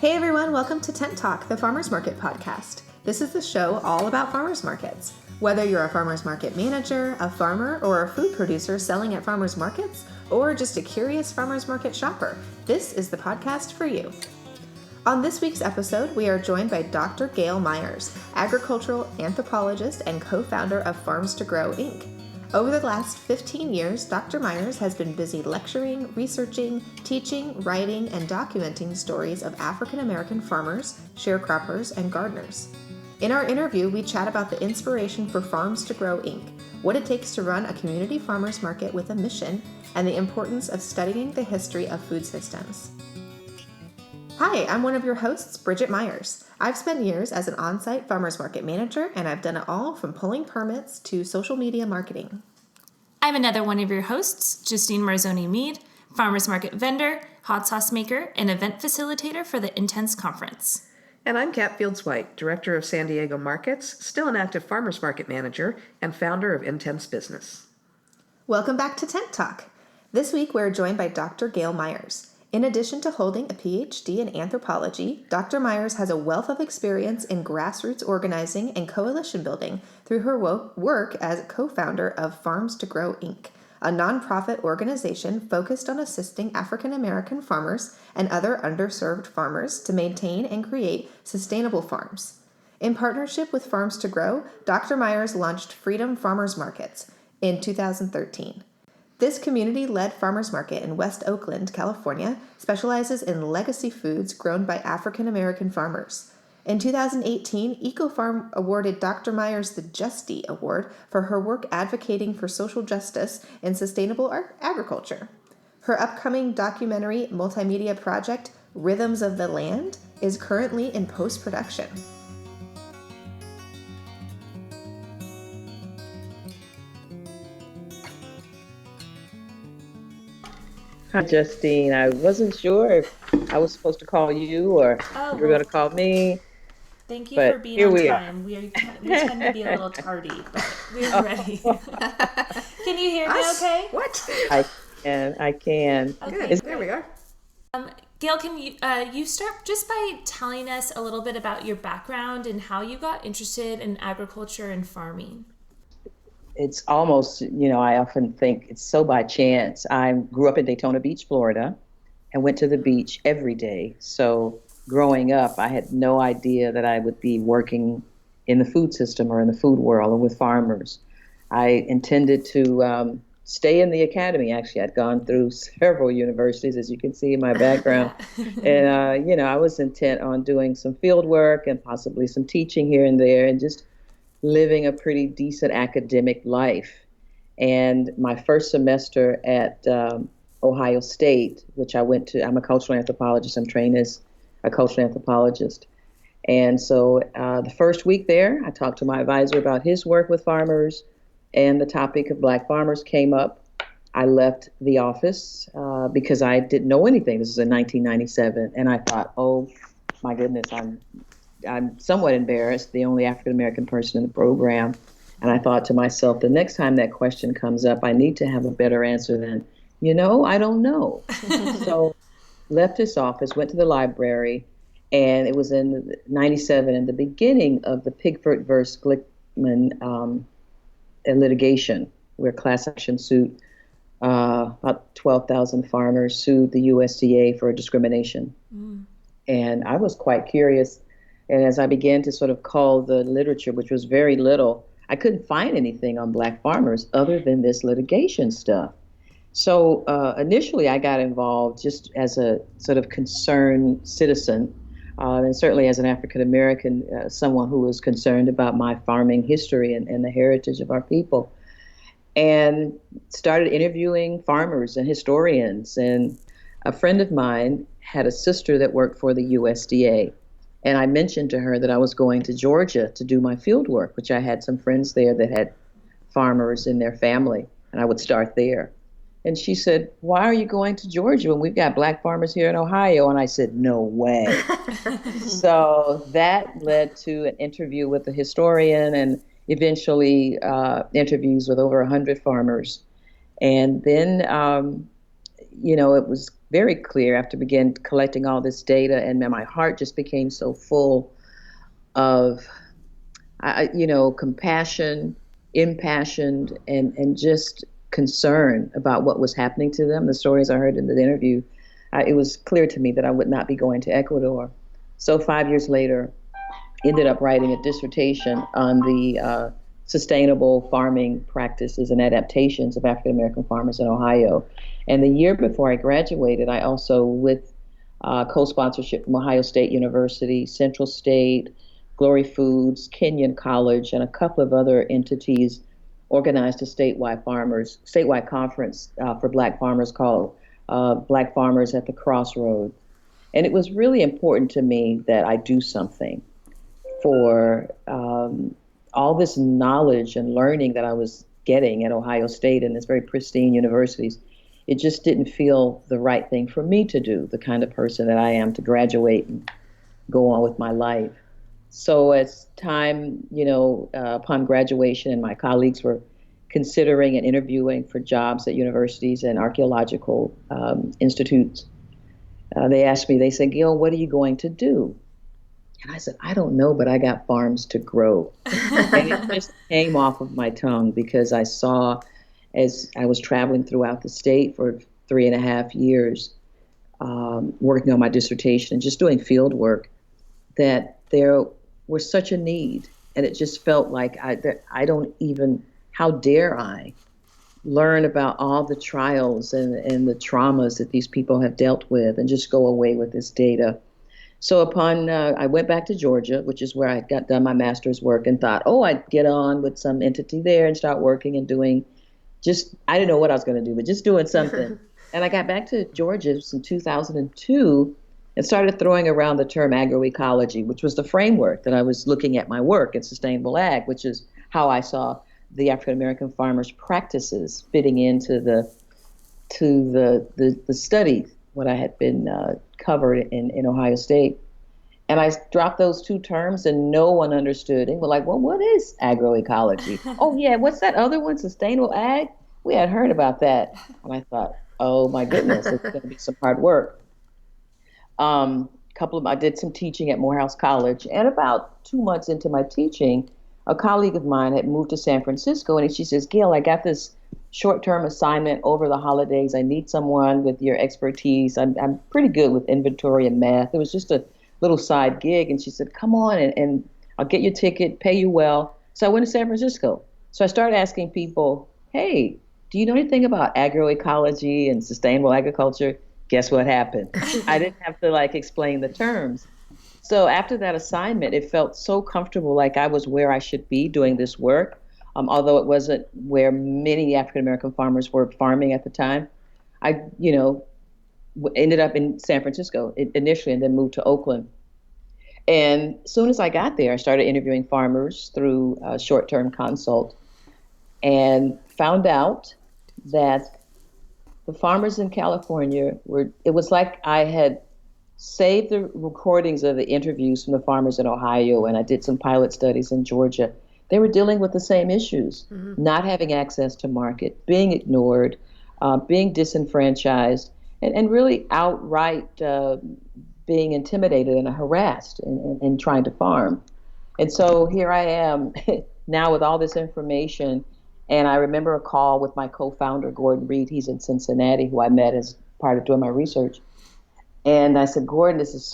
Hey everyone, welcome to Tent Talk, the Farmers Market podcast. This is the show all about farmers markets. Whether you're a farmers market manager, a farmer, or a food producer selling at farmers markets, or just a curious farmers market shopper, this is the podcast for you. On this week's episode, we are joined by Dr. Gail Myers, Agri-Cultural Anthropologist and co-founder of Farms to Grow, Inc. Over the last 15 years, Dr. Myers has been busy lecturing, researching, teaching, writing, and documenting stories of African American farmers, sharecroppers, and gardeners. In our interview, we chat about the inspiration for Farms to Grow, Inc., what it takes to run a community farmers market with a mission, and the importance of studying the history of food systems. Hi, I'm one of your hosts, Bridget Myers. I've spent years as an on-site farmers market manager, and I've done it all from pulling permits to social media marketing. I'm another one of your hosts, Justine Marzoni-Mead, farmers market vendor, hot sauce maker, and event facilitator for the Intense Conference. And I'm Kat Fields-White, Director of San Diego Markets, still an active farmers market manager, and founder of Intense Business. Welcome back to Tent Talk. This week we're joined by Dr. Gail Myers. In addition to holding a PhD in anthropology, Dr. Myers has a wealth of experience in grassroots organizing and coalition building through her work as co-founder of Farms to Grow, Inc., a nonprofit organization focused on assisting African American farmers and other underserved farmers to maintain and create sustainable farms. In partnership with Farms to Grow, Dr. Myers launched Freedom Farmers Markets in 2013. This community-led farmers market in West Oakland, California, specializes in legacy foods grown by African American farmers. In 2018, EcoFarm awarded Dr. Myers the Justy Award for her work advocating for social justice and sustainable agriculture. Her upcoming documentary multimedia project, Rhythms of the Land, is currently in post-production. Hi, Justine. I wasn't sure if I was supposed to call you or you were going to call me. Thank you but for being here on we time. We tend to be a little tardy, but we're ready. Can you hear me okay? What? I can. Okay, Good. There we are. Gail, can you start just by telling us a little bit about your background and how you got interested in agriculture and farming? It's almost, I often think it's so by chance. I grew up in Daytona Beach, Florida, and went to the beach every day. So growing up, I had no idea that I would be working in the food system or in the food world or with farmers. I intended to stay in the academy. Actually, I'd gone through several universities, as you can see in my background. And, I was intent on doing some field work and possibly some teaching here and there and just living a pretty decent academic life. And my first semester at Ohio State, which I went to, I'm a cultural anthropologist. I'm trained as a cultural anthropologist. And so the first week there, I talked to my advisor about his work with farmers, and the topic of Black farmers came up. I left the office because I didn't know anything. This was in 1997. And I thought, oh my goodness, I'm somewhat embarrassed, the only African-American person in the program. And I thought to myself, the next time that question comes up, I need to have a better answer than, I don't know. So left his office, went to the library, and it was in 97, in the beginning of the Pigford versus Glickman litigation, where class action suit, about 12,000 farmers sued the USDA for discrimination. And I was quite curious. And as I began to sort of cull the literature, which was very little, I couldn't find anything on Black farmers other than this litigation stuff. So initially I got involved just as a sort of concerned citizen, and certainly as an African-American, someone who was concerned about my farming history and the heritage of our people, and started interviewing farmers and historians. And a friend of mine had a sister that worked for the USDA. And I mentioned to her that I was going to Georgia to do my field work, which I had some friends there that had farmers in their family, and I would start there. And she said, "Why are you going to Georgia when we've got Black farmers here in Ohio?" And I said, "No way." So that led to an interview with a historian and eventually interviews with over 100 farmers. And then, it was very clear after began collecting all this data, and my heart just became so full of, compassion, impassioned, and just concern about what was happening to them. The stories I heard in the interview, it was clear to me that I would not be going to Ecuador. So 5 years later, ended up writing a dissertation on the sustainable farming practices and adaptations of African American farmers in Ohio. And the year before I graduated, I also, with co-sponsorship from Ohio State University, Central State, Glory Foods, Kenyon College, and a couple of other entities, organized a statewide conference for Black farmers called Black Farmers at the Crossroads. And it was really important to me that I do something for all this knowledge and learning that I was getting at Ohio State and its very pristine universities. It just didn't feel the right thing for me to do, the kind of person that I am, to graduate and go on with my life. So as time, upon graduation, and my colleagues were considering and interviewing for jobs at universities and archaeological institutes, they asked me, they said, "Gail, what are you going to do?" And I said, "I don't know, but I got farms to grow." And it just came off of my tongue because I saw, as I was traveling throughout the state for 3.5 years, working on my dissertation and just doing field work, that there was such a need. And it just felt like I don't even, how dare I learn about all the trials and the traumas that these people have dealt with and just go away with this data. So I went back to Georgia, which is where I got done my master's work, and thought, I'd get on with some entity there and start working and doing I didn't know what I was going to do, but just doing something. And I got back to Georgia in 2002 and started throwing around the term agroecology, which was the framework that I was looking at my work in sustainable ag, which is how I saw the African American farmers' practices fitting into the study, what I had been covered in Ohio State. And I dropped those two terms and no one understood. And we're like, well, what is agroecology? Oh, yeah, what's that other one, sustainable ag? We had heard about that. And I thought, oh, my goodness, it's going to be some hard work. I did some teaching at Morehouse College. And about 2 months into my teaching, a colleague of mine had moved to San Francisco. And she says, "Gail, I got this short-term assignment over the holidays. I need someone with your expertise. I'm pretty good with inventory and math." It was just a little side gig. And she said, "Come on, and I'll get your ticket, pay you well." So I went to San Francisco. So I started asking people, "Hey, do you know anything about agroecology and sustainable agriculture?" Guess what happened? I didn't have to explain the terms. So after that assignment, it felt so comfortable, like I was where I should be doing this work. Although it wasn't where many African American farmers were farming at the time. I, ended up in San Francisco initially and then moved to Oakland. And as soon as I got there, I started interviewing farmers through a short-term consult and found out that the farmers in California it was like I had saved the recordings of the interviews from the farmers in Ohio, and I did some pilot studies in Georgia. They were dealing with the same issues, not having access to market, being ignored, being disenfranchised, and really outright being intimidated and harassed and trying to farm. And so here I am now with all this information. And I remember a call with my co-founder, Gordon Reed. He's in Cincinnati, who I met as part of doing my research. And I said, "Gordon, this is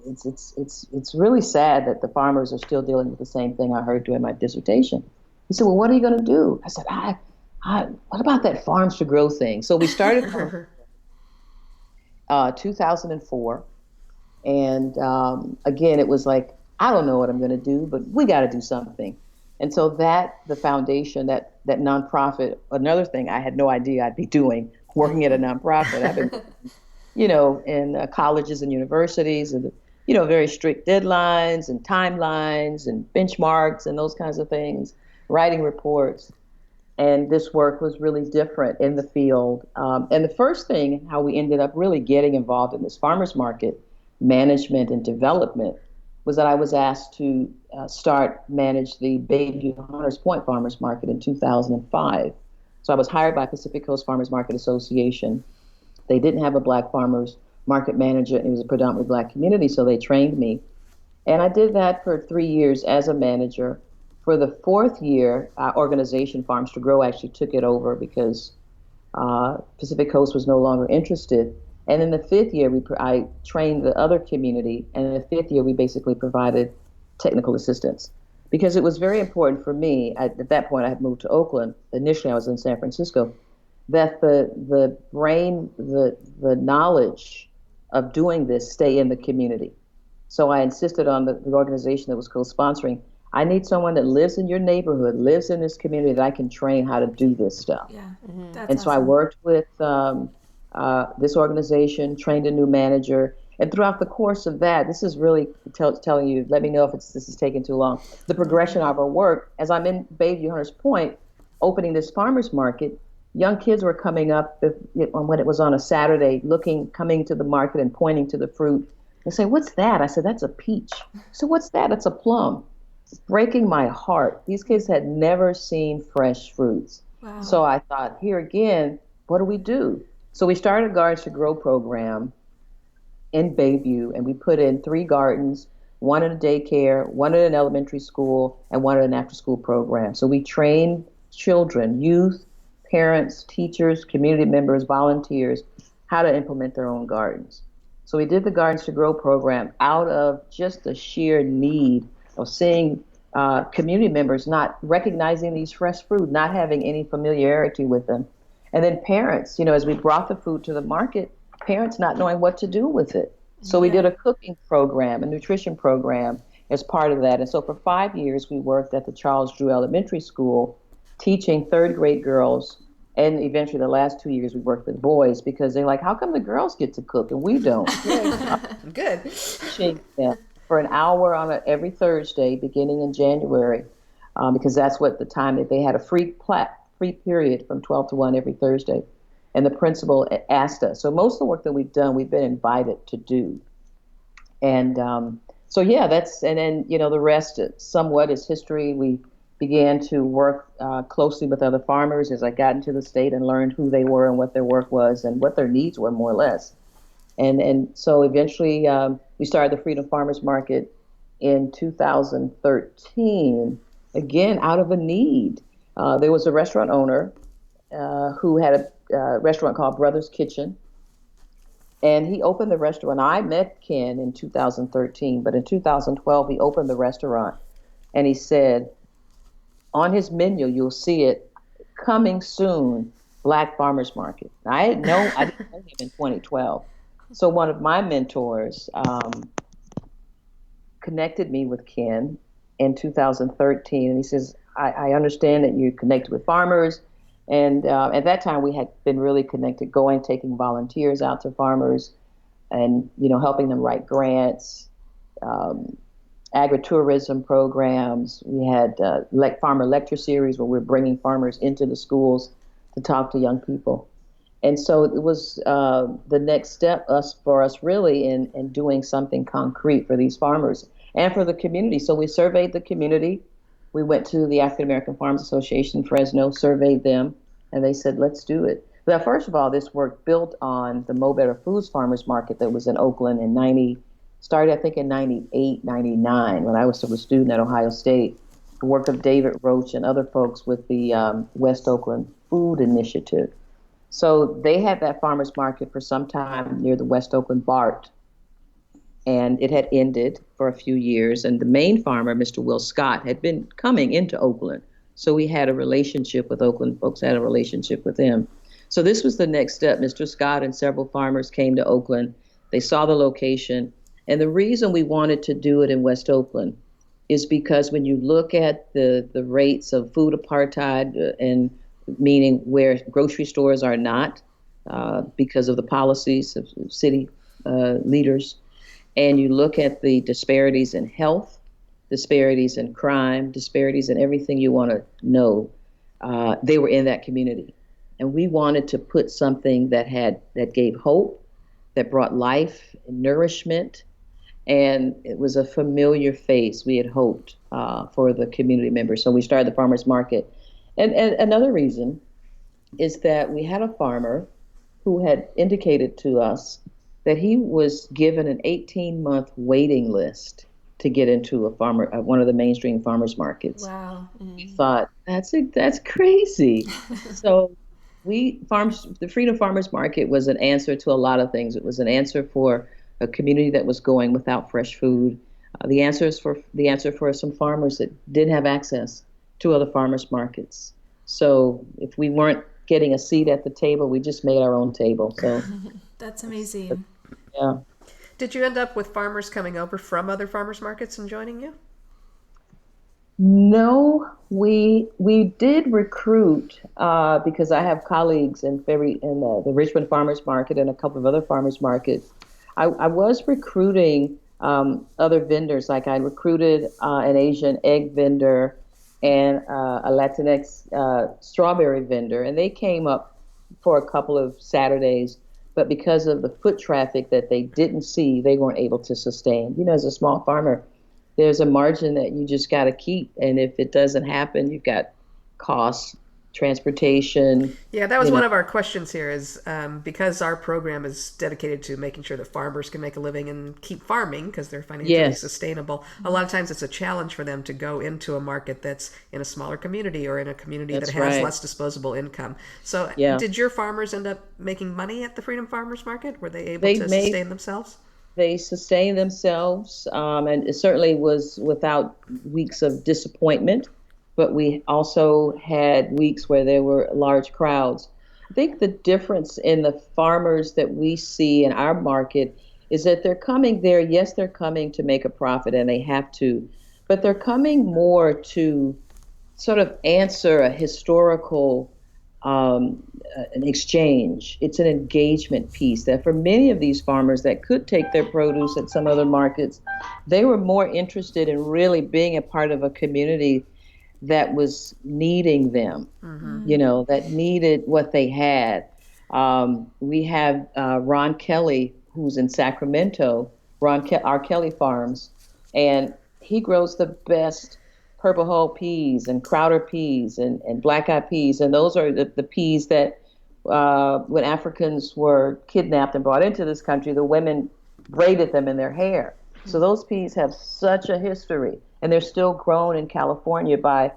it's really sad that the farmers are still dealing with the same thing I heard during my dissertation." He said, "Well, what are you going to do?" I said, what about that farms to grow thing?" So we started 2004. And again, it was like, I don't know what I'm going to do, but we got to do something. And so the foundation, that nonprofit, another thing I had no idea I'd be doing, working at a nonprofit. I've been, in colleges and universities, and very strict deadlines and timelines and benchmarks and those kinds of things, writing reports. And this work was really different in the field. And the first thing, how we ended up really getting involved in this farmers market management and development, was that I was asked to manage the Bayview Hunters Point Farmers Market in 2005. So I was hired by Pacific Coast Farmers Market Association They didn't have a black farmers market manager, and it was a predominantly black community, so they trained me. And I did that for 3 years as a manager. For the fourth year, our organization, Farms to Grow, actually took it over because Pacific Coast was no longer interested. And in the fifth year, I trained the other community, and in the fifth year, we basically provided technical assistance because it was very important for me. At that point, I had moved to Oakland. Initially, I was in San Francisco. That the knowledge of doing this stay in the community. So I insisted on the organization that was co-sponsoring. I need someone that lives in your neighborhood, lives in this community that I can train how to do this stuff. Yeah, that's And so I awesome. worked with this organization, trained a new manager, and throughout the course of that, this is really telling you, let me know if this is taking too long. The progression of our work, as I'm in Bayview Hunters Point, opening this farmers market, young kids were coming up when it was on a Saturday, coming to the market and pointing to the fruit. They say, "What's that?" I said, "That's a peach." So what's that? It's a plum. Breaking my heart. These kids had never seen fresh fruits. Wow. So I thought, here again, what do we do? So we started a Gardens to Grow program in Bayview, and we put in 3 gardens, one in a daycare, one in an elementary school, and one in an after-school program. So we train children, youth, parents, teachers, community members, volunteers, how to implement their own gardens. So we did the Gardens to Grow program out of just the sheer need of seeing community members not recognizing these fresh fruit, not having any familiarity with them. And then parents, as we brought the food to the market, parents not knowing what to do with it. So we did a cooking program, a nutrition program as part of that. And so for 5 years, we worked at the Charles Drew Elementary School, teaching third grade girls. And eventually the last 2 years, we worked with boys because they're like, how come the girls get to cook and we don't? Good. Teaching them for an hour on every Thursday, beginning in January, because that's what the time that they had a free period from 12 to 1 every Thursday. And the principal asked us. So most of the work that we've done, we've been invited to do. And so, yeah, and then, the rest somewhat is history. We began to work closely with other farmers as I got into the state and learned who they were and what their work was and what their needs were, more or less. And so eventually we started the Freedom Farmers Market in 2013, again, out of a need. There was a restaurant owner who had a restaurant called Brothers Kitchen, and he opened the restaurant. I met Ken in 2013, but in 2012, he opened the restaurant, and he said, on his menu, you'll see it, coming soon, Black Farmers Market. I didn't know him in 2012. So one of my mentors connected me with Ken in 2013, and he says, I understand that you connected with farmers, and at that time we had been really connected, taking volunteers out to farmers, and helping them write grants, agritourism programs. We had farmer lecture series where we're bringing farmers into the schools to talk to young people. And so it was the next step for us really in doing something concrete for these farmers and for the community. So we surveyed the community. We went to the African American Farms Association, Fresno, surveyed them, and they said, let's do it. Now, first of all, this work built on the Mo Better Foods Farmers Market that was in Oakland started I think in 98, 99, when I was still a student at Ohio State. The work of David Roach and other folks with the West Oakland Food Initiative. So they had that farmers market for some time near the West Oakland BART, and it had ended for a few years. And the main farmer, Mr. Will Scott, had been coming into Oakland. So we had a relationship with Oakland folks, had a relationship with him. So this was the next step. Mr. Scott and several farmers came to Oakland. They saw the location. And the reason we wanted to do it in West Oakland is because when you look at the rates of food apartheid and meaning where grocery stores are not because of the policies of city leaders. And you look at the disparities in health, disparities in crime, disparities in everything you want to know. They were in that community. And we wanted to put something that gave hope, that brought life and nourishment. And it was a familiar face, we had hoped, for the community members. So we started the farmers market. And another reason is that we had a farmer who had indicated to us that he was given an 18-month waiting list to get into one of the mainstream farmers markets. Wow. We thought that's crazy. So the Freedom Farmers Market was an answer to a lot of things. It was an answer for a community that was going without fresh food. The answer for some farmers that didn't have access to other farmers markets. So if we weren't getting a seat at the table, we just made our own table. So That's amazing. yeah. Did you end up with farmers coming over from other farmers markets and joining you? No, we did recruit because I have colleagues in the Richmond Farmers Market and a couple of other farmers markets. I was recruiting other vendors, like I recruited an Asian egg vendor and a Latinx strawberry vendor, and they came up for a couple of Saturdays. But because of the foot traffic that they didn't see, they weren't able to sustain. As a small farmer, there's a margin that you just got to keep. And if it doesn't happen, you've got costs, transportation. Yeah, that was one of our questions here is because our program is dedicated to making sure that farmers can make a living and keep farming because they're financially Yes. sustainable. A lot of times it's a challenge for them to go into a market that's in a smaller community or in a community That's that has right. less disposable income. So Yeah. did your farmers end up making money at the Freedom Farmers Market? Were they able They to made sustain themselves? They sustained themselves, and it certainly was without weeks of disappointment. But we also had weeks where there were large crowds. I think the difference in the farmers that we see in our market is that they're coming there. Yes, they're coming to make a profit, and they have to, but they're coming more to sort of answer a historical an exchange. It's an engagement piece that for many of these farmers that could take their produce at some other markets, they were more interested in really being a part of a community that was needing them, that needed what they had. We have Ron Kelly, who's in Sacramento, our Kelly Farms, and he grows the best purple hull peas and Crowder peas and black eyed peas. And those are the peas that when Africans were kidnapped and brought into this country, the women braided them in their hair. So those peas have such a history, and they're still grown in California by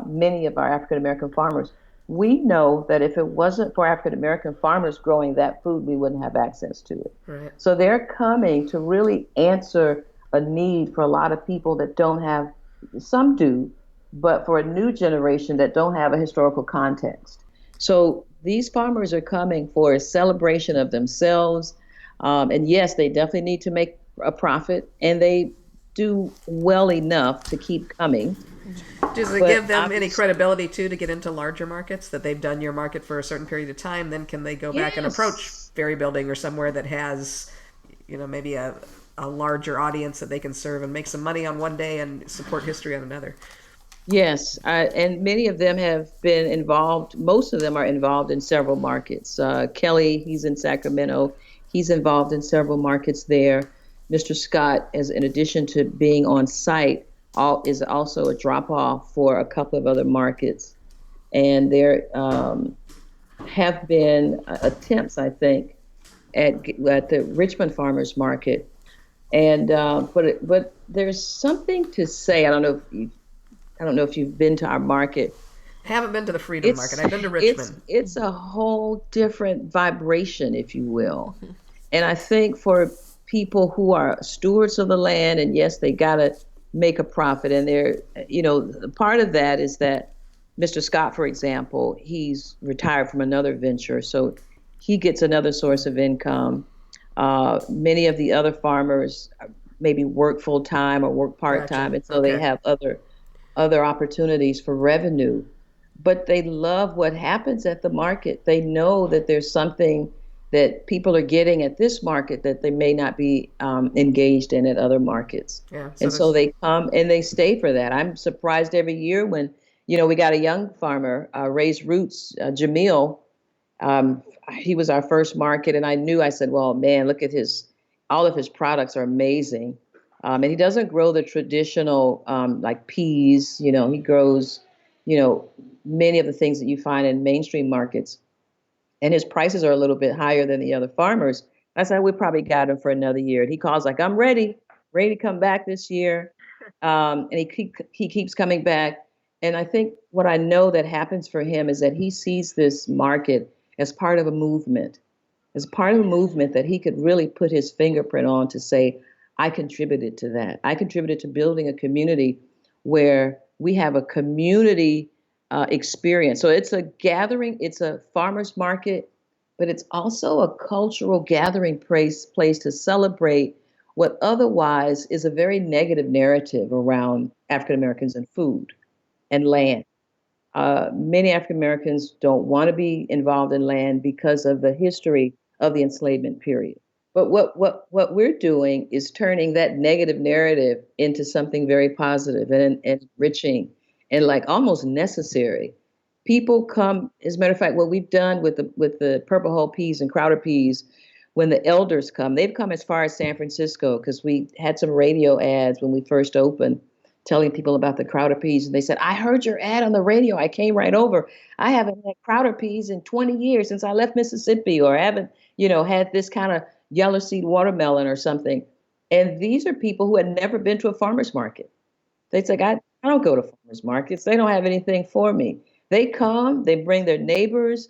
many of our African American farmers. We know that if it wasn't for African American farmers growing that food, we wouldn't have access to it. Right. So they're coming to really answer a need for a lot of people that don't have, some do, but for a new generation that don't have a historical context. So these farmers are coming for a celebration of themselves. And yes, they definitely need to make a profit, and they do well enough to keep coming. Does it But give them any obviously- credibility too to get into larger markets that they've done your market for a certain period of time? Then can they go back and Yes. approach Berry Building or somewhere that has, maybe a larger audience that they can serve and make some money on one day and support history on another? Yes, and many of them have been involved. Most of them are involved in several markets. Kelly, he's in Sacramento. He's involved in several markets there. Mr. Scott, as in addition to being on site, is also a drop off for a couple of other markets. And there have been attempts, I think, at the Richmond Farmers Market. And but there's something to say. I don't know if you've been to our market. I haven't been to the Freedom Market. I've been to Richmond. It's a whole different vibration, if you will. And I think for people who are stewards of the land, and yes, they got to make a profit. And part of that is that Mr. Scott, for example, he's retired from another venture, so he gets another source of income. Many of the other farmers maybe work full time or work part time, Gotcha. and so they have other opportunities for revenue. But they love what happens at the market. They know that there's something that people are getting at this market that they may not be engaged in at other markets. Yeah, and so they come and they stay for that. I'm surprised every year when, we got a young farmer, Raised Roots, Jamil. He was our first market, and I said, well, man, look at all of his products are amazing. And he doesn't grow the traditional like peas. He grows, many of the things that you find in mainstream markets. and his prices are a little bit higher than the other farmers. I said, we probably got him for another year. And he calls like, I'm ready to come back this year. And he keeps coming back. And I think what I know that happens for him is that he sees this market as part of a movement, that he could really put his fingerprint on to say, I contributed to that. I contributed to building a community where we have a community experience. So it's a gathering, it's a farmer's market, but it's also a cultural gathering place to celebrate what otherwise is a very negative narrative around African Americans and food and land. Many African Americans don't want to be involved in land because of the history of the enslavement period. But what we're doing is turning that negative narrative into something very positive and enriching and like almost necessary. People come, as a matter of fact, what we've done with the purple hull peas and crowder peas, when the elders come, they've come as far as San Francisco because we had some radio ads when we first opened telling people about the crowder peas. And they said, I heard your ad on the radio. I came right over. I haven't had crowder peas in 20 years since I left Mississippi, or I haven't, had this kind of yellow seed watermelon or something. And these are people who had never been to a farmer's market. They say, I don't go to farmers markets. They don't have anything for me. They come, they bring their neighbors,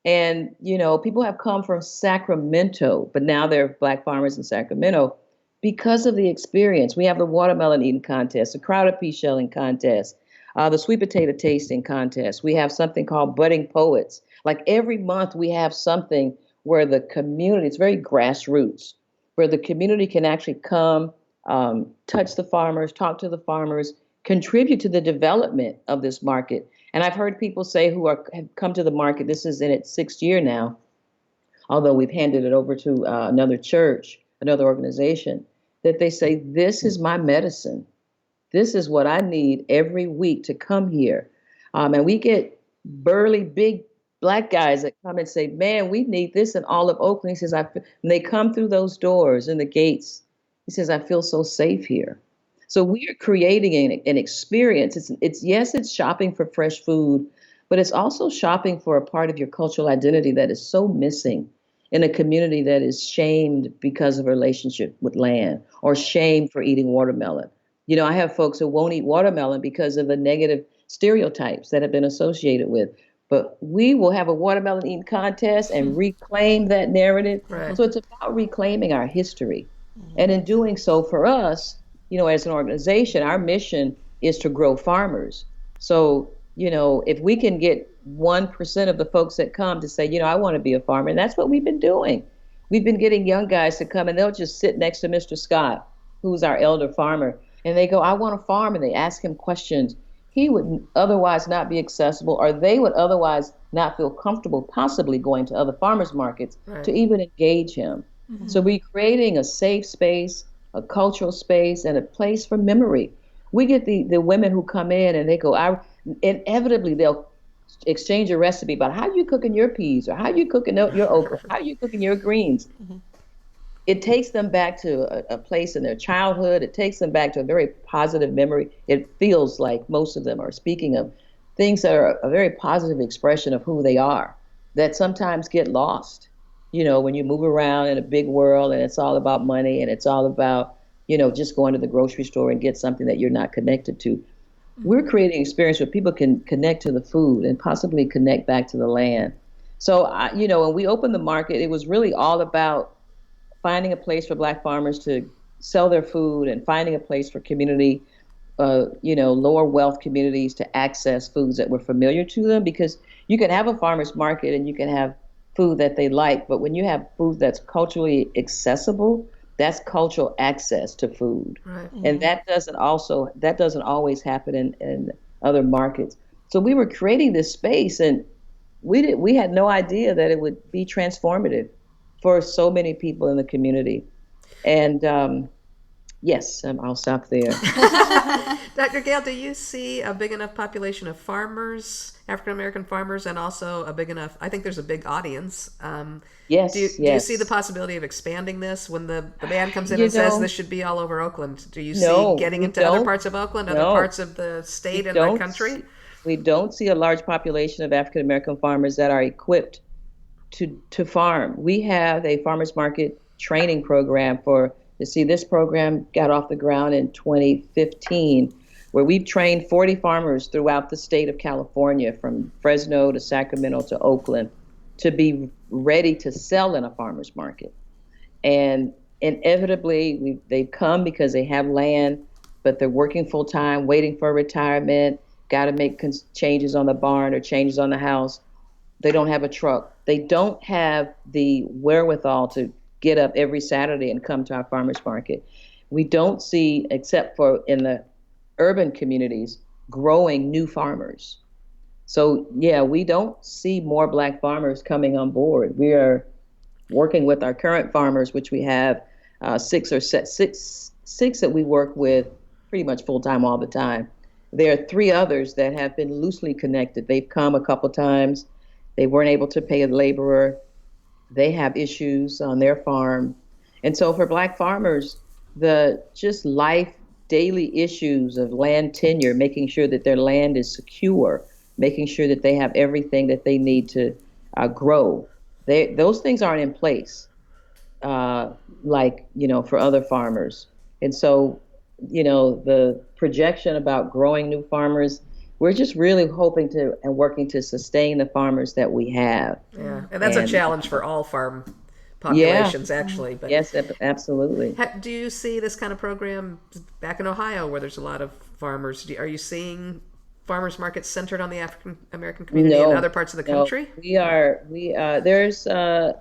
and people have come from Sacramento, but now they're Black farmers in Sacramento because of the experience. We have the watermelon eating contest, the crowder pea shelling contest, the sweet potato tasting contest. We have something called Budding Poets. Like every month, we have something where the community, it's very grassroots, where the community can actually come, touch the farmers, talk to the farmers, contribute to the development of this market. And I've heard people say have come to the market, this is in its 6th year now, although we've handed it over to another church, another organization, that they say, this is my medicine. This is what I need every week to come here. And we get burly, big Black guys that come and say, man, we need this in all of Oakland. He says, when they come through those doors and the gates, he says, I feel so safe here. So we are creating an experience. It's shopping for fresh food, but it's also shopping for a part of your cultural identity that is so missing in a community that is shamed because of a relationship with land or shamed for eating watermelon. I have folks who won't eat watermelon because of the negative stereotypes that have been associated with. But we will have a watermelon eating contest and reclaim that narrative. Right. So it's about reclaiming our history. And in doing so, for us, as an organization, our mission is to grow farmers. So, if we can get 1% of the folks that come to say, I want to be a farmer, and that's what we've been doing. We've been getting young guys to come and they'll just sit next to Mr. Scott, who's our elder farmer, and they go, I want to farm, and they ask him questions he would otherwise not be accessible, or they would otherwise not feel comfortable possibly going to other farmers markets to even engage him. Mm-hmm. So we're creating a safe space, a cultural space, and a place for memory. We get the women who come in and they go, inevitably they'll exchange a recipe about how you cooking your peas, or how you cooking your okra, how you cooking your greens. Mm-hmm. It takes them back to a place in their childhood. It takes them back to a very positive memory. It feels like most of them are speaking of things that are a very positive expression of who they are, that sometimes get lost. When you move around in a big world and it's all about money and it's all about, just going to the grocery store and get something that you're not connected to. We're creating an experience where people can connect to the food and possibly connect back to the land. So, when we opened the market, it was really all about finding a place for Black farmers to sell their food and finding a place for community, lower wealth communities to access foods that were familiar to them, because you can have a farmer's market and you can have food that they like, but when you have food that's culturally accessible, that's cultural access to food. Right. And that doesn't always happen in other markets. So we were creating this space, and we had no idea that it would be transformative for so many people in the community. And yes, I'll stop there. Dr. Gail, do you see a big enough population of farmers, African-American farmers, and also a big enough, I think there's a big audience. Yes, do you see the possibility of expanding this when the band comes in and says this should be all over Oakland? Do you see getting into other parts of Oakland, other parts of the state and the country? We don't see a large population of African-American farmers that are equipped to farm. We have a farmers market training program for to see this program got off the ground in 2015 where we've trained 40 farmers throughout the state of California from Fresno to Sacramento to Oakland to be ready to sell in a farmers market. And inevitably they've come because they have land, but they're working full time, waiting for retirement, got to make changes on the barn or changes on the house. They don't have a truck. They don't have the wherewithal to get up every Saturday and come to our farmers market. We don't see, except for in the urban communities, growing new farmers. So yeah, we don't see more Black farmers coming on board. We are working with our current farmers, which we have six that we work with pretty much full time all the time. There are three others that have been loosely connected. They've come a couple times. They weren't able to pay a laborer. They have issues on their farm. And so for Black farmers, the just life daily issues of land tenure, making sure that their land is secure, making sure that they have everything that they need to grow. Those things aren't in place, like, for other farmers. And so, the projection about growing new farmers, we're just really hoping to and working to sustain the farmers that we have. Yeah, and that's a challenge for all farm Yeah, populations, actually. But yes, absolutely. do you see this kind of program back in Ohio, where there's a lot of farmers? Are you seeing farmers markets centered on the African American community in other parts of the country? There's a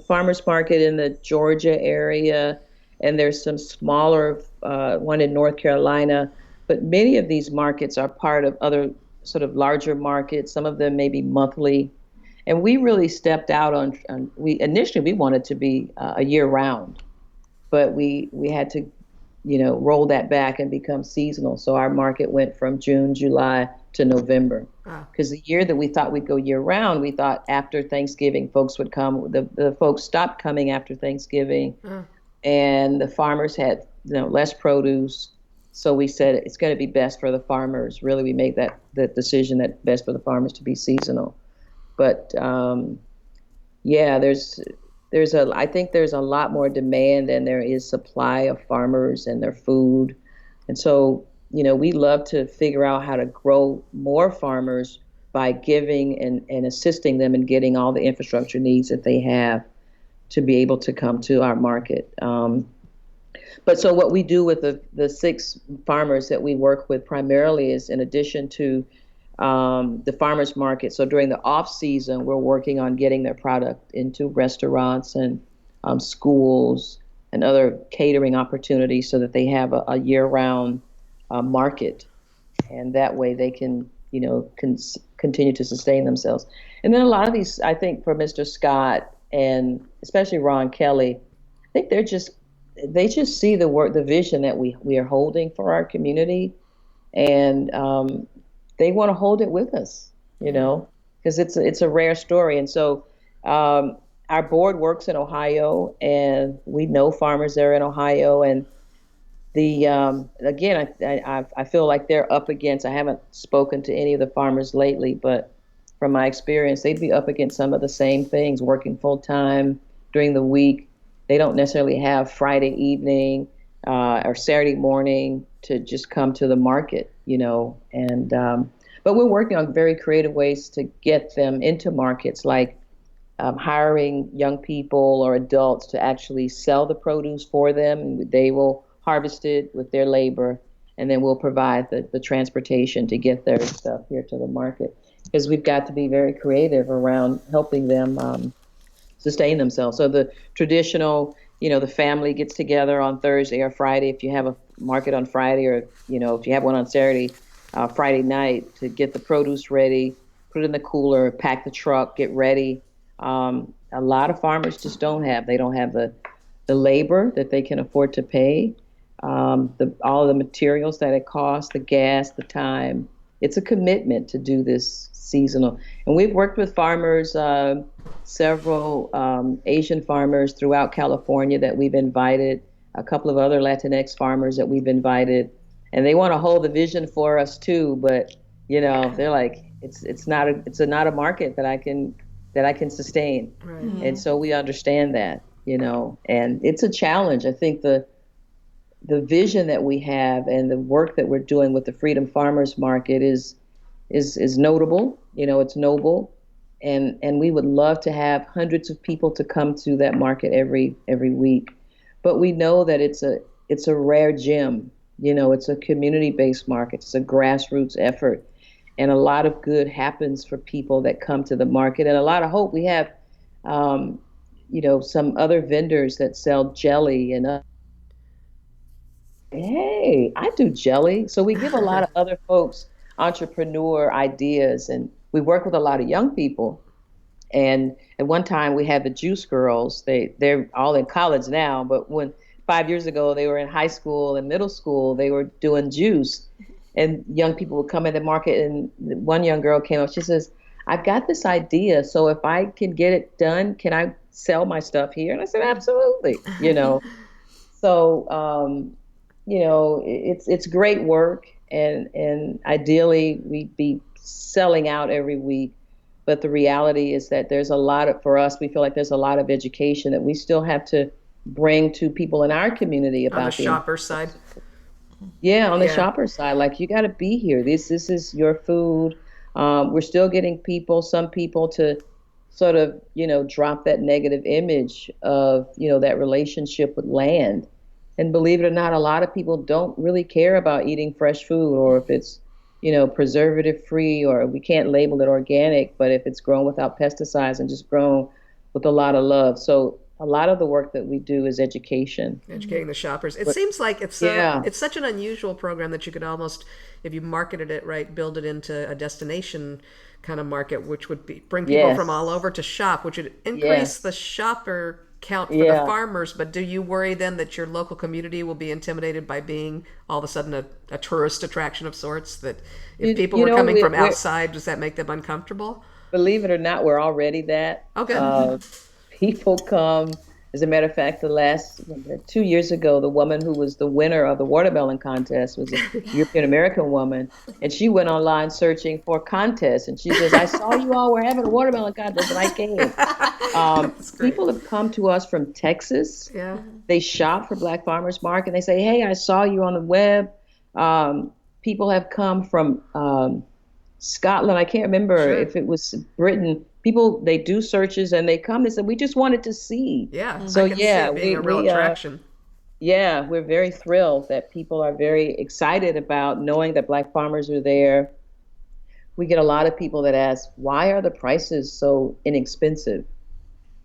farmers market in the Georgia area, and there's some smaller one in North Carolina. But many of these markets are part of other sort of larger markets. Some of them may be monthly. And we really stepped out on we initially we wanted to be a year round, but we had to, roll that back and become seasonal. So our market went from June, July to November. Because the year that we thought we'd go year round, we thought after Thanksgiving folks would come. The folks stopped coming after Thanksgiving, and the farmers had less produce. So we said it's going to be best for the farmers. Really, we made the decision that best for the farmers to be seasonal. But I think there's a lot more demand than there is supply of farmers and their food. And so, we love to figure out how to grow more farmers by giving and assisting them in getting all the infrastructure needs that they have to be able to come to our market. But so what we do with the six farmers that we work with primarily is, in addition to the farmers market. So during the off season, we're working on getting their product into restaurants and schools and other catering opportunities so that they have a year-round market, and that way they can continue to sustain themselves. And then a lot of these, I think, for Mr. Scott and especially Ron Kelly, I think they just see the vision that we are holding for our community, and they want to hold it with us, because it's a rare story. And so our board works in Ohio, and we know farmers there in Ohio. And again, I feel like they're up against. I haven't spoken to any of the farmers lately, but from my experience, they'd be up against some of the same things, working full time during the week. They don't necessarily have Friday evening or Saturday morning to just come to the market, and but we're working on very creative ways to get them into markets, like hiring young people or adults to actually sell the produce for them. They will harvest it with their labor, and then we'll provide the transportation to get their stuff here to the market, because we've got to be very creative around helping them sustain themselves. So the traditional, the family gets together on Thursday or Friday. If you have a market on Friday, or, if you have one on Saturday, Friday night, to get the produce ready, put it in the cooler, pack the truck, get ready. A lot of farmers just don't have the labor that they can afford to pay, all of the materials that it costs, the gas, the time. It's a commitment to do this seasonal. And we've worked with farmers, several Asian farmers throughout California that we've invited, a couple of other Latinx farmers that we've invited, and they want to hold the vision for us too. But they're like, it's not a market that that I can sustain. Right. And so we understand that, and it's a challenge. I think the vision that we have and the work that we're doing with the Freedom Farmers Market is notable. It's noble, and we would love to have hundreds of people to come to that market every week. But we know that it's a rare gem. It's a community-based market. It's a grassroots effort, and a lot of good happens for people that come to the market, and a lot of hope. We have, some other vendors that sell jelly and. Hey, I do jelly. So we give a lot of other folks entrepreneur ideas, and we work with a lot of young people. And at one time we had the Juice Girls. They're all in college now, but when 5 years ago they were in high school and middle school, they were doing juice. And young people would come in the market, and one young girl came up, she says, I've got this idea, so if I can get it done, can I sell my stuff here? And I said, absolutely. So it's great work, and ideally we'd be selling out every week. But the reality is that for us, we feel like there's a lot of education that we still have to bring to people in our community about on the shopper side. Yeah, on the shopper side, like, you got to be here. This is your food. We're still getting some people to sort of, drop that negative image of, that relationship with land. And believe it or not, a lot of people don't really care about eating fresh food, or if it's, preservative free, or we can't label it organic, but if it's grown without pesticides and just grown with a lot of love. So a lot of the work that we do is educating the shoppers. It seems like it's such an unusual program that you could almost, if you marketed it right, build it into a destination kind of market, which would bring people from all over to shop, which would increase the shopper count for the farmers. But do you worry then that your local community will be intimidated by being all of a sudden a tourist attraction of sorts, that if people were coming from outside, does that make them uncomfortable? Believe it or not, we're already that. Okay. People come. As a matter of fact, 2 years ago, the woman who was the winner of the watermelon contest was a European American woman, and she went online searching for contests, and she says, I saw you all were having a watermelon contest, and I came. People have come to us from Texas. Yeah. They shop for Black Farmers Market, and they say, hey, I saw you on the web. People have come from Scotland. I can't remember if it was Britain. People, they do searches and they come and say, we just wanted to see. Yeah. So I can see it being a real attraction. We're very thrilled that people are very excited about knowing that Black farmers are there. We get a lot of people that ask, why are the prices so inexpensive?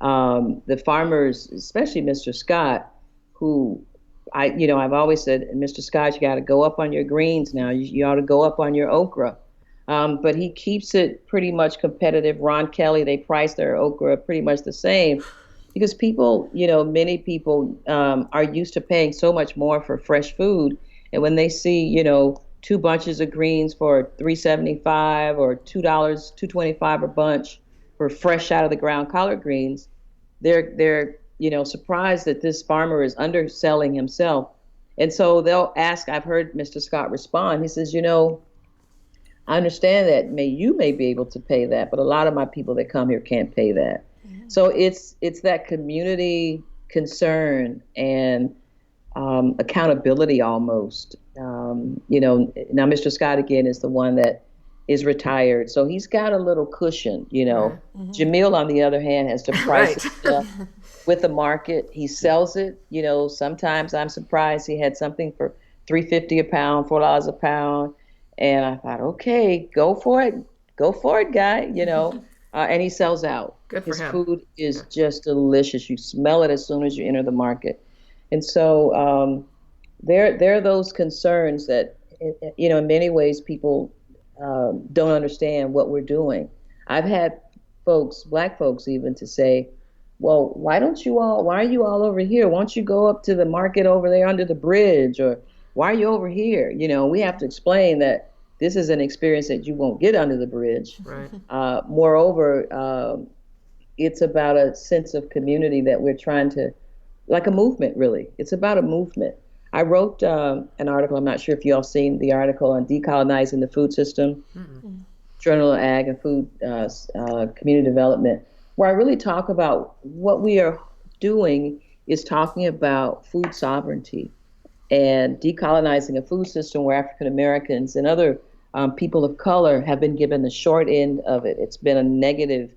The farmers, especially Mr. Scott, who I've always said, Mr. Scott, you got to go up on your greens now. You ought to go up on your okra. But he keeps it pretty much competitive. Ron Kelly, they price their okra pretty much the same, because people, many people are used to paying so much more for fresh food. And when they see, 2 bunches of greens for $3.75 or $2.25 a bunch for fresh out of the ground collard greens, they're surprised that this farmer is underselling himself. And so they'll ask. I've heard Mr. Scott respond. He says, I understand that you may be able to pay that, but a lot of my people that come here can't pay that. Mm-hmm. So it's that community concern and accountability almost. Now Mr. Scott again is the one that is retired, so he's got a little cushion. Mm-hmm. Jamil, on the other hand, has to price his stuff with the market. He sells it. Sometimes I'm surprised he had something for $3.50 a pound, $4 a pound. And I thought, okay, go for it, guy, and he sells out. Good for him. His food is just delicious. You smell it as soon as you enter the market. And so there are those concerns that, in many ways people don't understand what we're doing. I've had folks, Black folks even, to say, well, why are you all over here? Why don't you go up to the market over there under the bridge? Or why are you over here? We have to explain that this is an experience that you won't get under the bridge. Right. Moreover, it's about a sense of community that we're trying to, like a movement, really. It's about a movement. I wrote an article, I'm not sure if you all seen the article on decolonizing the food system, Journal of Ag and Food Community Development. where I really talk about what we are doing is talking about food sovereignty and decolonizing a food system where African Americans and other people of color have been given the short end of it. It's been a negative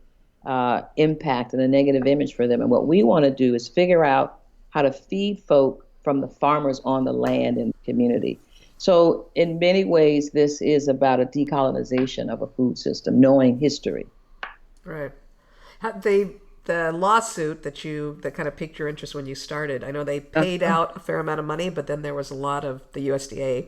impact and a negative image for them. And what we want to do is figure out how to feed folk from the farmers on the land and the community. So in many ways, this is about a decolonization of a food system, knowing history. Right. The lawsuit that kind of piqued your interest when you started, I know they paid out a fair amount of money, but then there was a lot of the USDA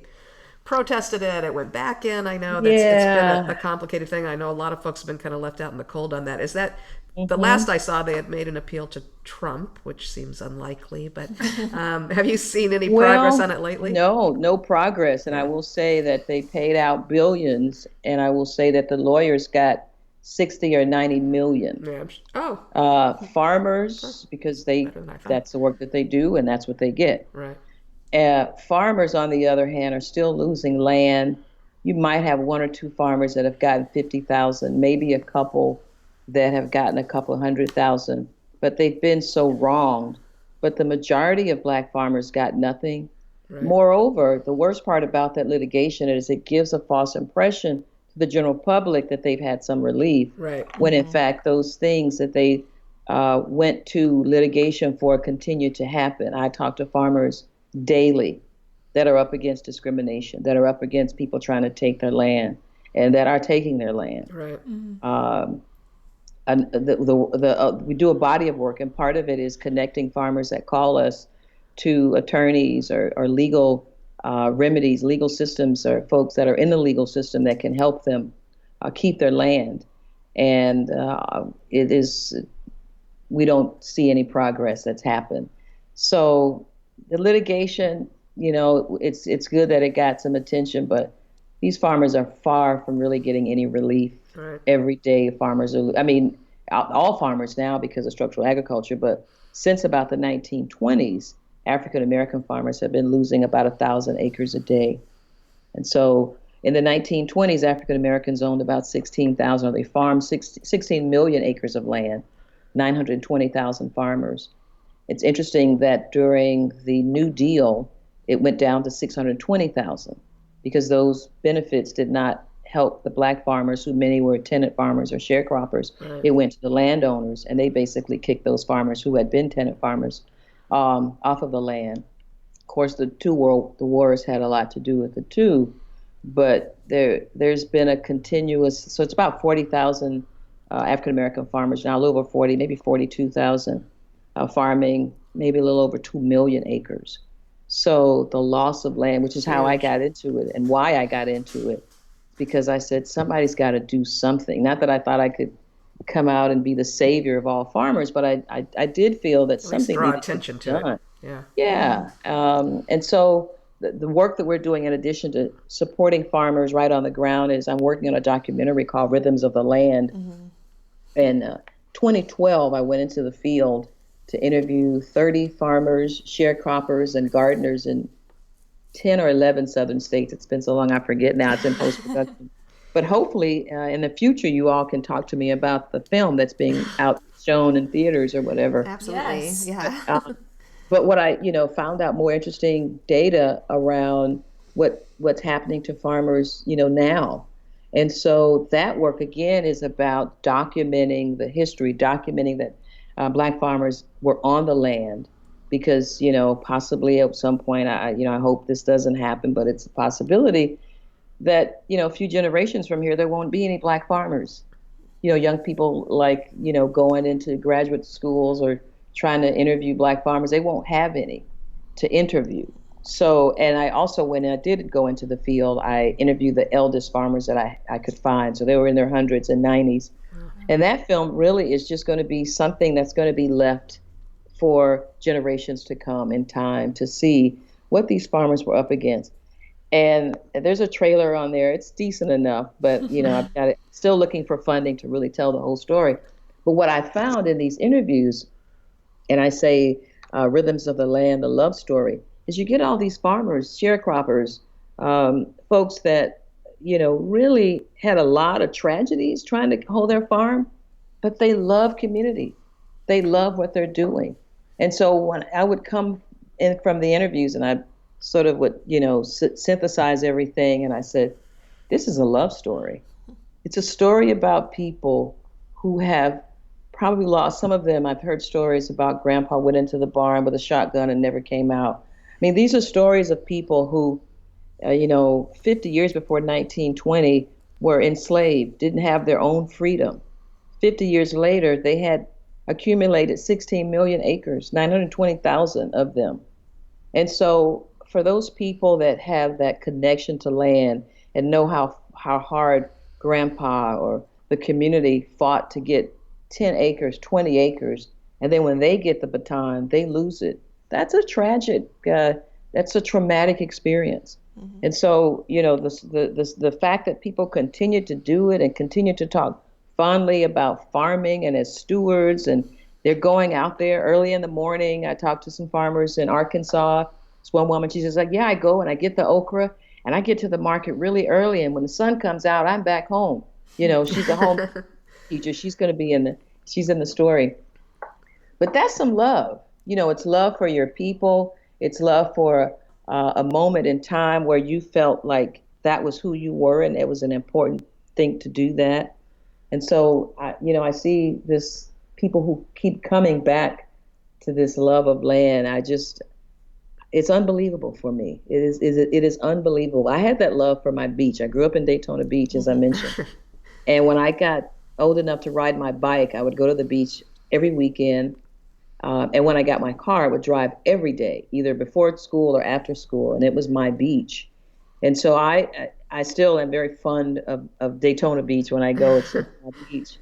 protested it. It went back in. I know it's been a complicated thing. I know a lot of folks have been kind of left out in the cold on that. Is that the last I saw, they had made an appeal to Trump, which seems unlikely, but have you seen any progress on it lately? No progress. And I will say that they paid out billions, and I will say that the lawyers got 60 or 90 million. Yeah. Farmers, because that's the work that they do, and that's what they get. Right. Farmers, on the other hand, are still losing land. You might have one or two farmers that have gotten 50,000, maybe a couple that have gotten a couple 100,000, but they've been so wronged. But the majority of Black farmers got nothing. Right. Moreover, the worst part about that litigation is it gives a false impression to the general public that they've had some relief, right, when in fact those things that they went to litigation for continue to happen. I talk to farmers daily that are up against discrimination, that are up against people trying to take their land, and that are taking their land. Right. We do a body of work, and part of it is connecting farmers that call us to attorneys or legal remedies, legal systems, or folks that are in the legal system that can help them keep their land. And we don't see any progress that's happened. So the litigation, it's good that it got some attention, but these farmers are far from really getting any relief. Right. Every day farmers all farmers now because of structural agriculture, but since about the 1920s, African American farmers have been losing about 1,000 acres a day. And so in the 1920s, African Americans owned about 16,000, or they farmed 16 million acres of land, 920,000 farmers. It's interesting that during the New Deal, it went down to 620,000 because those benefits did not help the Black farmers, who many were tenant farmers or sharecroppers. Right. It went to the landowners, and they basically kicked those farmers who had been tenant farmers off of the land. Of course, the wars had a lot to do with it too, but there's been a continuous. So it's about 40,000 African American farmers now, a little over 40, maybe 42,000, farming maybe a little over 2 million acres. So the loss of land, which is how I got into it and why I got into it, because I said somebody's got to do something. Not that I thought I could come out and be the savior of all farmers, but I did feel that something needed attention to be done. Yeah. And so the work that we're doing, in addition to supporting farmers right on the ground, is I'm working on a documentary called Rhythms of the Land. Mm-hmm. In 2012, I went into the field to interview 30 farmers, sharecroppers, and gardeners in 10 or 11 southern states. It's been so long I forget now. It's in post-production. But hopefully in the future, you all can talk to me about the film that's being shown in theaters or whatever. Absolutely. Yes. Yeah. But what I found out more interesting data around what's happening to farmers now. And so that work, again, is about documenting the history, documenting that Black farmers were on the land, because possibly at some point, I hope this doesn't happen, but it's a possibility that a few generations from here there won't be any Black farmers. Young people going into graduate schools or trying to interview Black farmers, they won't have any to interview. So, and I also, when I did go into the field, I interviewed the eldest farmers that I could find. So they were in their hundreds and 90s. And that film really is just going to be something that's going to be left for generations to come in time to see what these farmers were up against. And there's a trailer on there. It's decent enough, but I've got it, still looking for funding to really tell the whole story. But what I found in these interviews, and I say Rhythms of the Land, the love story, is you get all these farmers, sharecroppers, folks that really had a lot of tragedies trying to hold their farm, but they love community. They love what they're doing. And so when I would come in from the interviews and I sort of would, synthesize everything, and I said, this is a love story. It's a story about people who have probably lost. Some of them, I've heard stories about grandpa went into the barn with a shotgun and never came out. I mean, these are stories of people who, 50 years before 1920 were enslaved, didn't have their own freedom. 50 years later, they had accumulated 16 million acres, 920,000 of them. And so for those people that have that connection to land and know how hard grandpa or the community fought to get 10 acres, 20 acres, and then when they get the baton, they lose it. That's a traumatic experience. Mm-hmm. And so, the fact that people continue to do it and continue to talk fondly about farming and as stewards, and they're going out there early in the morning. I talked to some farmers in Arkansas. This one woman, she's just like, yeah, I go and I get the okra and I get to the market really early. And when the sun comes out, I'm back home. She's a home teacher. She's in the story. But that's some love. It's love for your people. It's love for a moment in time where you felt like that was who you were and it was an important thing to do that. And so, I see this people who keep coming back to this love of land. It's unbelievable for me. It is unbelievable. I had that love for my beach. I grew up in Daytona Beach, as I mentioned. And when I got old enough to ride my bike, I would go to the beach every weekend. And when I got my car, I would drive every day, either before school or after school. And it was my beach. And so I still am very fond of Daytona Beach when I go to my beach.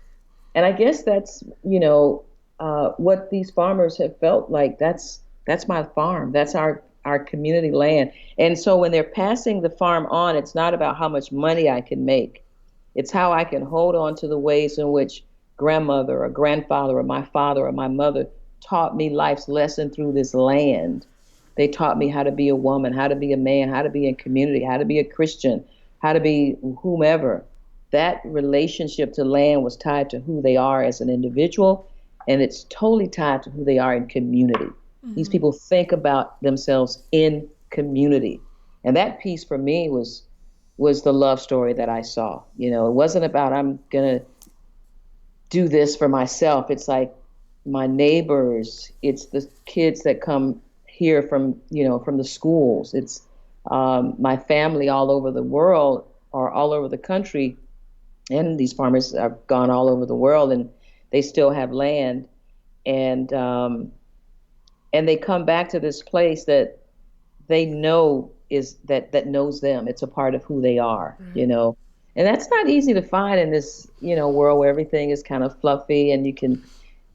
And I guess that's, what these farmers have felt like. That's my farm. That's our community land. And so when they're passing the farm on, it's not about how much money I can make. It's how I can hold on to the ways in which grandmother or grandfather or my father or my mother taught me life's lesson through this land. They taught me how to be a woman, how to be a man, how to be in community, how to be a Christian, how to be whomever. That relationship to land was tied to who they are as an individual, and it's totally tied to who they are in community. Mm-hmm. These people think about themselves in community. And that piece for me was the love story that I saw. It wasn't about I'm going to do this for myself. It's like my neighbors, it's the kids that come here from the schools. It's my family all over the world or all over the country. And these farmers have gone all over the world and they still have land. And they come back to this place that they know that knows them. It's a part of who they are, And that's not easy to find in this, world where everything is kind of fluffy and you can,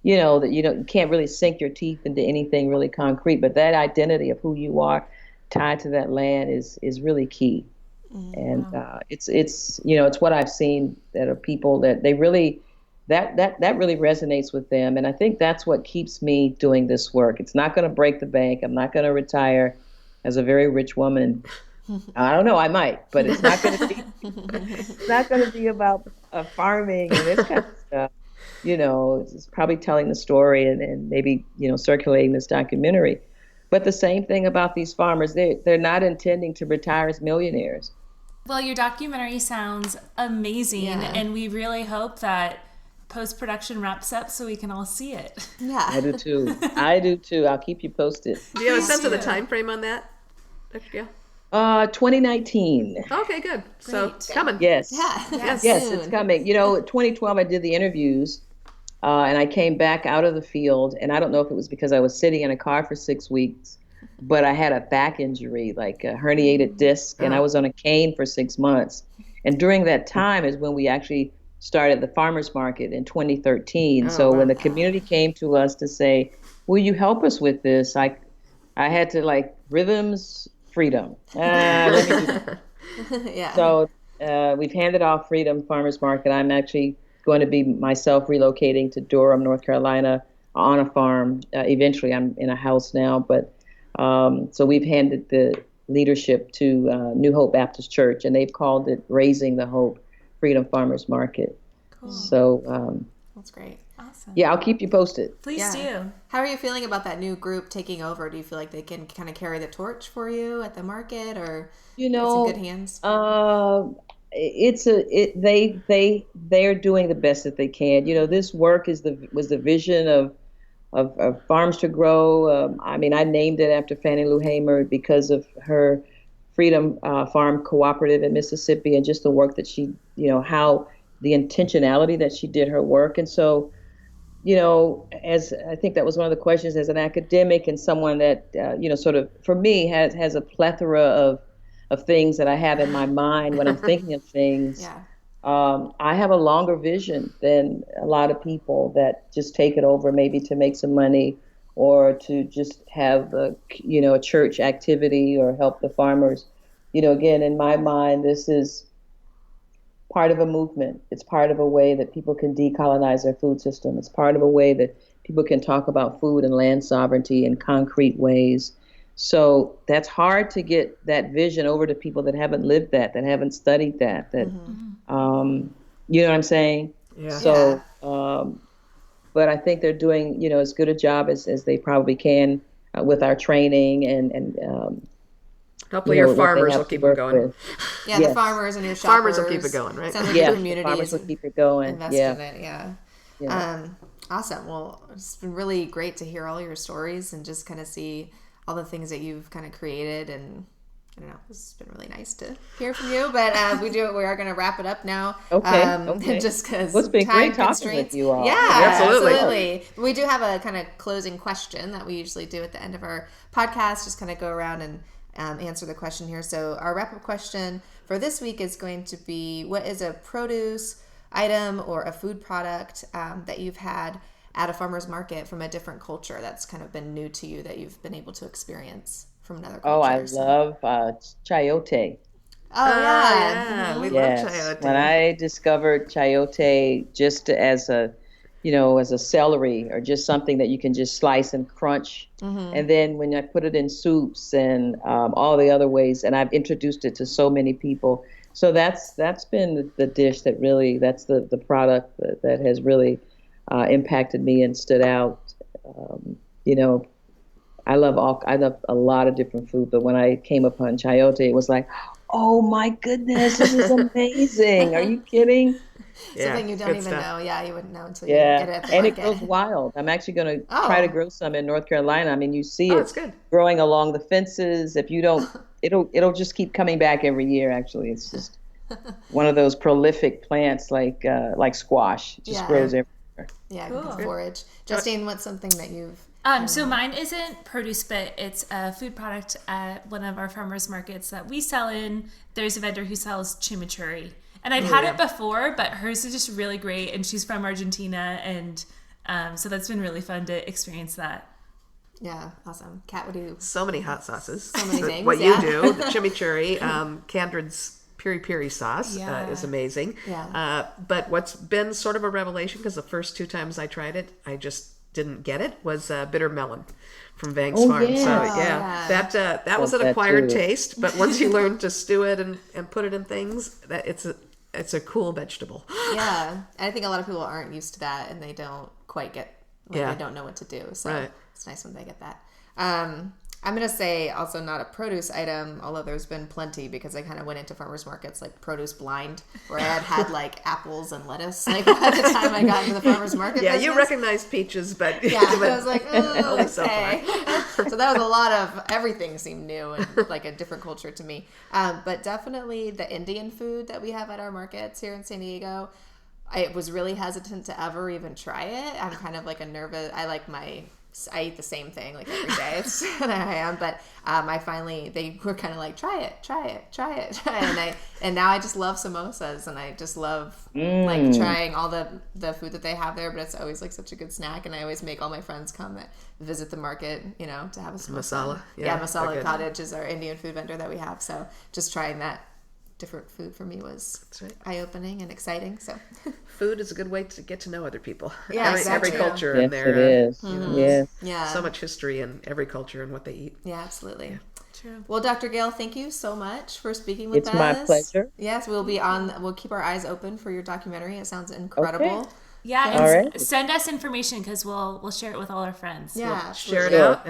you can't really sink your teeth into anything really concrete. But that identity of who you are tied to that land is really key. And it's it's what I've seen that are people that they really that really resonates with them. And I think that's what keeps me doing this work. It's not going to break the bank. I'm not going to retire as a very rich woman. I don't know, I might, but it's not going to be it's not going to be about farming and this kind of stuff. It's probably telling the story and maybe circulating this documentary. But the same thing about these farmers, they're not intending to retire as millionaires. Well, your documentary sounds amazing, and we really hope that post-production wraps up so we can all see it. Yeah. I do too. I'll keep you posted. Do you have a sense of the time frame on that, Dr. Gail? 2019. Okay, good. Great. So it's coming. Yes. Yeah. Yes, it's coming. 2012 I did the interviews and I came back out of the field, and I don't know if it was because I was sitting in a car for 6 weeks, but I had a back injury, like a herniated disc, and I was on a cane for 6 months. And during that time is when we actually started the farmers market in 2013. When the community came to us to say, will you help us with this? I had to rhythms, freedom. Let me do that. Yeah. So we've handed off Freedom Farmers Market. I'm actually going to be myself relocating to Durham, North Carolina on a farm. Eventually, I'm in a house now, but so we've handed the leadership to New Hope Baptist Church, and they've called it Raising the Hope Freedom Farmers Market. Cool. So That's great. Awesome. Yeah, I'll keep you posted. Please do. How are you feeling about that new group taking over? Do you feel like they can kind of carry the torch for you at the market, or it's in good hands? They're doing the best that they can. This work was the vision of Farms to Grow. I mean, I named it after Fannie Lou Hamer because of her Freedom Farm Cooperative in Mississippi, and just the work that she, how the intentionality that she did her work. And so, as I think that was one of the questions, as an academic and someone that, sort of, for me, has a plethora of things that I have in my mind when I'm thinking of things. Yeah. I have a longer vision than a lot of people that just take it over maybe to make some money or to just have a church activity or help the farmers. Again, in my mind, this is part of a movement. It's part of a way that people can decolonize their food system. It's part of a way that people can talk about food and land sovereignty in concrete ways. So that's hard to get that vision over to people that haven't lived that haven't studied that. You know what I'm saying? Yeah. So, but I think they're doing, as good a job as they probably can with our training and hopefully your farmers will keep it going. Yeah, yes. The farmers and your shoppers. Farmers will keep it going, right? Sounds like your community farmers will keep it going. Invest in it, yeah. Awesome. Well, it's been really great to hear all your stories and just kind of see all the things that you've kind of created, and I don't know, this has been really nice to hear from you, but we are going to wrap it up now. Okay. Just because it's been great talking with you all. Yeah, absolutely. We do have a kind of closing question that we usually do at the end of our podcast, just kind of go around and answer the question here. So our wrap-up question for this week is going to be, what is a produce item or a food product that you've had at a farmer's market from a different culture that's kind of been new to you that you've been able to experience from another culture? Oh, I love chayote. Oh, yeah. We love chayote. When I discovered chayote just as a celery or just something that you can just slice and crunch. Mm-hmm. And then when I put it in soups and all the other ways, and I've introduced it to so many people. So that's been the dish that really, that's the product that has really impacted me and stood out. I love a lot of different food, but when I came upon chayote, it was like, oh my goodness, this is amazing. Are you kidding? Something you don't even know. Yeah, you wouldn't know until you get it at the market. It grows wild. I'm actually going to try to grow some in North Carolina. I mean, you see it good. growing along the fences. If you don't, it'll just keep coming back every year. Actually, it's just one of those prolific plants like squash. It just grows everywhere. Yeah, cool. Forage. Justine, what's something that you've... So mine isn't produce, but it's a food product at one of our farmers markets that we sell in. There's a vendor who sells chimichurri. And I'd had it before, but hers is just really great. And she's from Argentina. And so that's been really fun to experience that. Yeah, awesome. Kat, what do you... So many hot sauces. So many things, what you do, the chimichurri, Candrid's piri-piri sauce is amazing. Yeah. But what's been sort of a revelation, because the first 2 times I tried it, I just didn't get it, was bitter melon from Vang's Farm. Yeah. So that was an acquired taste, but once you learn to stew it and put it in things, that it's a cool vegetable. Yeah. I think a lot of people aren't used to that, and they don't quite get, they don't know what to do. So it's nice when they get that. I'm going to say also not a produce item, although there's been plenty, because I kind of went into farmers markets like produce blind, where I had like apples and lettuce like by the time I got into the farmers market business. You recognized peaches, but I was like, oh, okay. So that was a lot of, everything seemed new and like a different culture to me. But definitely the Indian food that we have at our markets here in San Diego, I was really hesitant to ever even try it. I'm kind of like a nervous, I eat the same thing like every day. And I am, but they were kind of like, try it. And now I just love samosas, and I just love like trying all the food that they have there. But it's always like such a good snack, and I always make all my friends come visit the market, to have a samosa. Masala. Masala Cottage is our Indian food vendor that we have. So just trying that different food for me was eye-opening and exciting. So food is a good way to get to know other people. Yeah, every culture yes, and their it is. so much history in every culture and what they eat. Yeah, absolutely. Yeah. True. Well, Dr. Gail, thank you so much for speaking with us. It's my pleasure. Yes, we'll keep our eyes open for your documentary. It sounds incredible. Yeah, All and right. send us information because we'll share it with all our friends. Yeah, We'll share it Sure. out,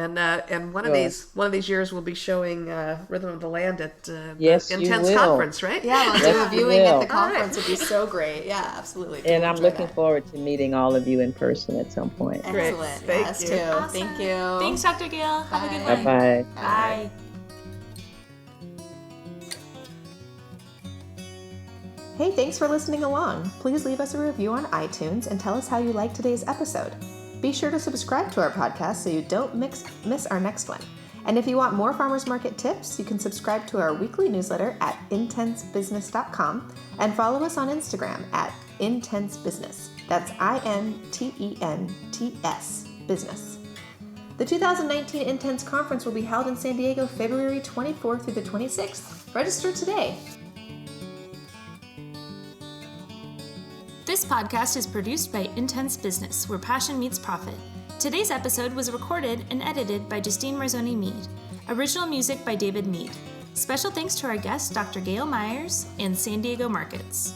and one of these years we'll be showing Rhythm of the Land at Yes, the you Intense will. Conference, right? Yeah, we'll Yes, do a you viewing at will. the conference. Would be so great. Yeah, absolutely. And We'll I'm enjoy looking that. forward to meeting all of you in person at some point. Great. Excellent. Thank Yes, you. too. Awesome. Thank you. Thanks, Dr. Gail. Have a good Bye. one. Bye-bye. Bye. Hey, thanks for listening along. Please leave us a review on iTunes and tell us how you liked today's episode. Be sure to subscribe to our podcast so you don't miss our next one. And if you want more farmers market tips, you can subscribe to our weekly newsletter at intensebusiness.com and follow us on Instagram at intensebusiness. That's INTENTS business. The 2019 Intense Conference will be held in San Diego February 24th through the 26th. Register today. This podcast is produced by Intense Business, where passion meets profit. Today's episode was recorded and edited by Justine Marzoni Mead. Original music by David Mead. Special thanks to our guest, Dr. Gail Myers, and San Diego Markets.